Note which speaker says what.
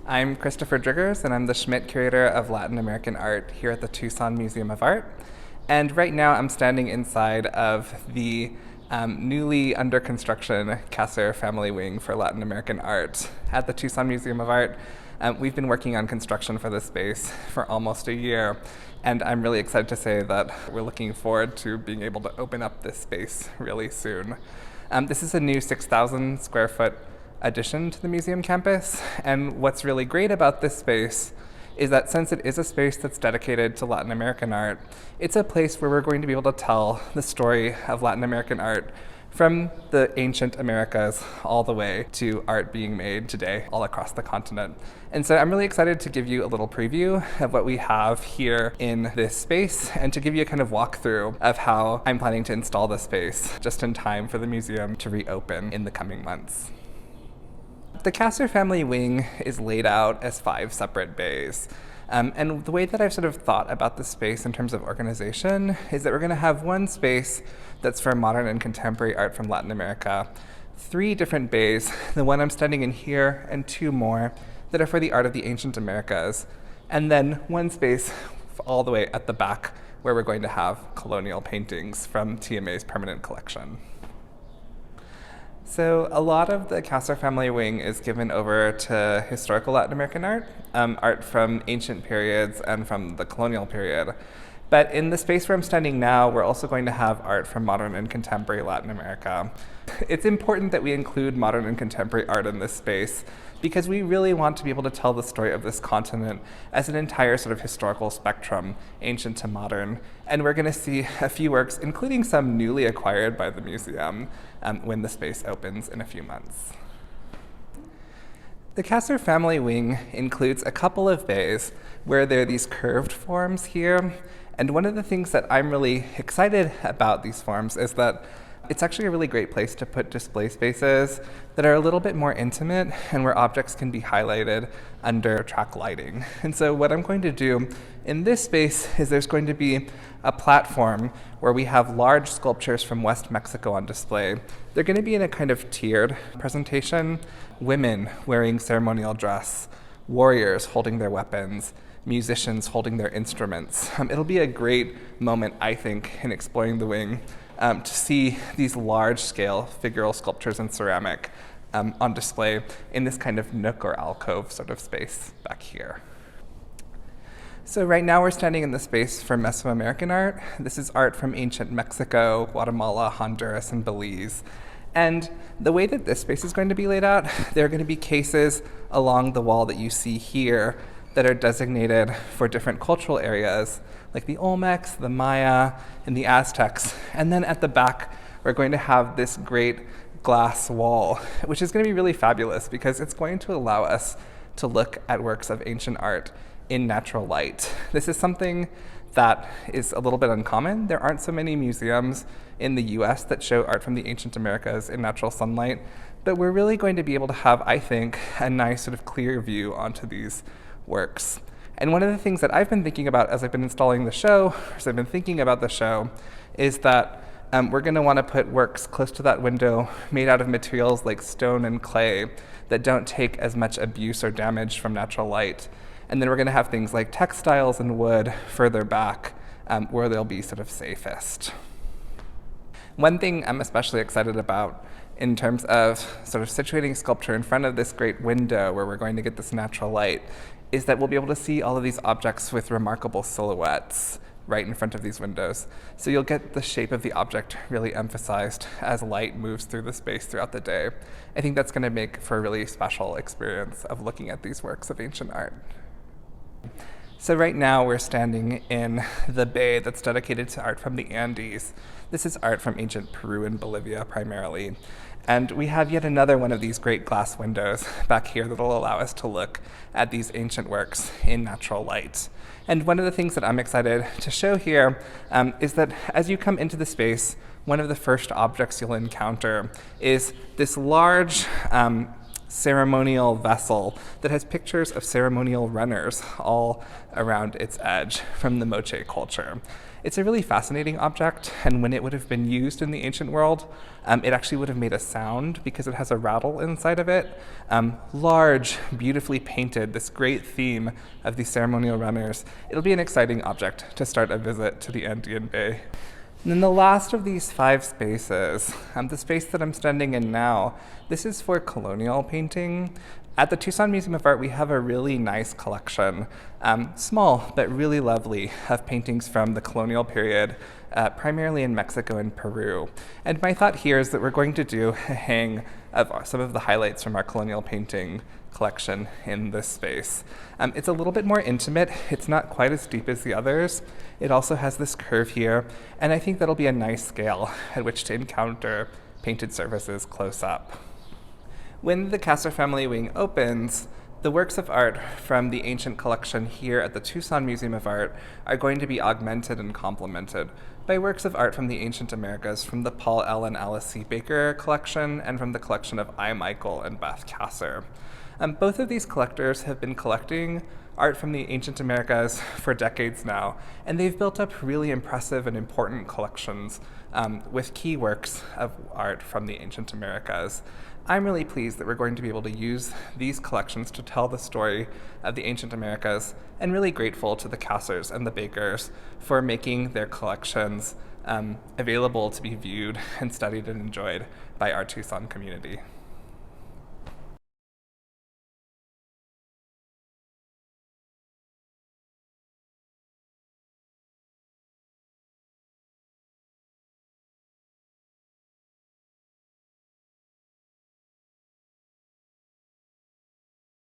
Speaker 1: I'm Kristopher Driggers, and I'm the Schmidt Curator of Latin American Art here at the Tucson Museum of Art. And right now I'm standing inside of the newly under construction Kasser family wing for Latin American art at the Tucson Museum of Art. We've been working on construction for this space for almost a year, and I'm really excited to say that we're looking forward to being able to open up this space really soon. This is a new 6,000 square foot addition to the museum campus, and what's really great about this space is that since it is a space that's dedicated to Latin American art, it's a place where we're going to be able to tell the story of Latin American art from the ancient Americas all the way to art being made today all across the continent. And so I'm really excited to give you a little preview of what we have here in this space and to give you a kind of walkthrough of how I'm planning to install this space just in time for the museum to reopen in the coming months. The Kasser family wing is laid out as 5 separate bays. And the way that I've sort of thought about the space in terms of organization is that we're going to have one space that's for modern and contemporary art from Latin America, 3 different bays, the one I'm standing in here, and 2 more that are for the art of the ancient Americas, and then one space all the way at the back where we're going to have colonial paintings from TMA's permanent collection. So a lot of the Kasser family wing is given over to historical Latin American art, art from ancient periods and from the colonial period. But in the space where I'm standing now, we're also going to have art from modern and contemporary Latin America. It's important that we include modern and contemporary art in this space because we really want to be able to tell the story of this continent as an entire sort of historical spectrum, ancient to modern. And we're going to see a few works, including some newly acquired by the museum, when the space opens in a few months. The Kasser family wing includes a couple of bays where there are these curved forms here. And one of the things that I'm really excited about these forms is that it's actually a really great place to put display spaces that are a little bit more intimate and where objects can be highlighted under track lighting. And so what I'm going to do in this space is there's going to be a platform where we have large sculptures from West Mexico on display. They're going to be in a kind of tiered presentation. Women wearing ceremonial dress, warriors holding their weapons, musicians holding their instruments. It'll be a great moment, I think, in exploring the wing to see these large-scale figural sculptures in ceramic on display in this kind of nook or alcove sort of space back here. So right now we're standing in the space for Mesoamerican art. This is art from ancient Mexico, Guatemala, Honduras, and Belize. And the way that this space is going to be laid out, there are going to be cases along the wall that you see here that are designated for different cultural areas, like the Olmecs, the Maya, and the Aztecs. And then at the back, we're going to have this great glass wall, which is going to be really fabulous because it's going to allow us to look at works of ancient art in natural light. This is something that is a little bit uncommon. There aren't so many museums in the US that show art from the ancient Americas in natural sunlight, but we're really going to be able to have, I think, a nice sort of clear view onto these works. And one of the things that I've been thinking about as I've been installing the show, as I've been thinking about the show, is that we're going to want to put works close to that window made out of materials like stone and clay that don't take as much abuse or damage from natural light. And then we're going to have things like textiles and wood further back where they'll be sort of safest. One thing I'm especially excited about in terms of sort of situating sculpture in front of this great window where we're going to get this natural light is that we'll be able to see all of these objects with remarkable silhouettes right in front of these windows. So you'll get the shape of the object really emphasized as light moves through the space throughout the day. I think that's going to make for a really special experience of looking at these works of ancient art. So right now we're standing in the bay that's dedicated to art from the Andes. This is art from ancient Peru and Bolivia primarily. And we have yet another one of these great glass windows back here that will allow us to look at these ancient works in natural light. And one of the things that I'm excited to show here is that as you come into the space, one of the first objects you'll encounter is this large ceremonial vessel that has pictures of ceremonial runners all around its edge from the Moche culture. It's a really fascinating object, and when it would have been used in the ancient world, it actually would have made a sound because it has a rattle inside of it. Large, beautifully painted, this great theme of these ceremonial runners. It'll be an exciting object to start a visit to the Andean Bay. And then the last of these 5 spaces, the space that I'm standing in now, this is for colonial painting. At the Tucson Museum of Art, we have a really nice collection, small but really lovely, of paintings from the colonial period, primarily in Mexico and Peru. And my thought here is that we're going to do a hang of some of the highlights from our colonial painting collection in this space. It's a little bit more intimate. It's not quite as deep as the others. It also has this curve here, and I think that'll be a nice scale at which to encounter painted surfaces close up. When the Kasser family wing opens, the works of art from the ancient collection here at the Tucson Museum of Art are going to be augmented and complemented by works of art from the ancient Americas from the Paul L. and Alice C. Baker collection and from the collection of I. Michael and Beth Kasser. Both of these collectors have been collecting art from the ancient Americas for decades now, and they've built up really impressive and important collections with key works of art from the ancient Americas. I'm really pleased that we're going to be able to use these collections to tell the story of the ancient Americas, and really grateful to the Kassers and the Bakers for making their collections available to be viewed and studied and enjoyed by our Tucson community.